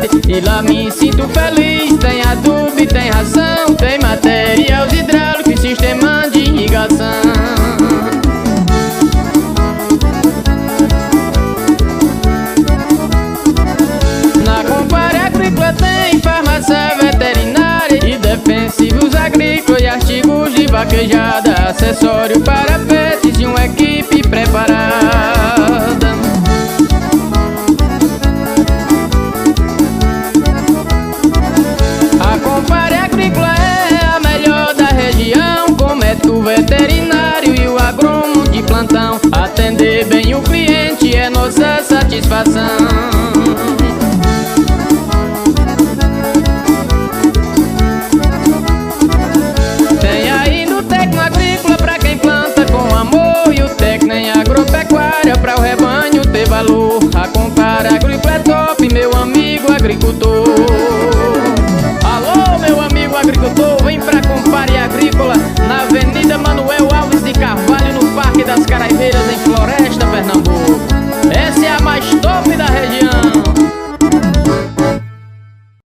qualidade e lá me sinto feliz. Tem adubo e tem ração, tem materiais hidráulicos e sistema de irrigação. Na Compare Agrícola tem farmácia veterinária e defensivos agrícolas e artigos de vaquejada, acessório para pets e uma equipe preparada. A Compare Agrícola é a melhor da região, com método veterinário e o agrônomo de plantão. Atender bem o cliente é nossa satisfação. Para o rebanho ter valor, a Compare Agrícola é top, meu amigo agricultor.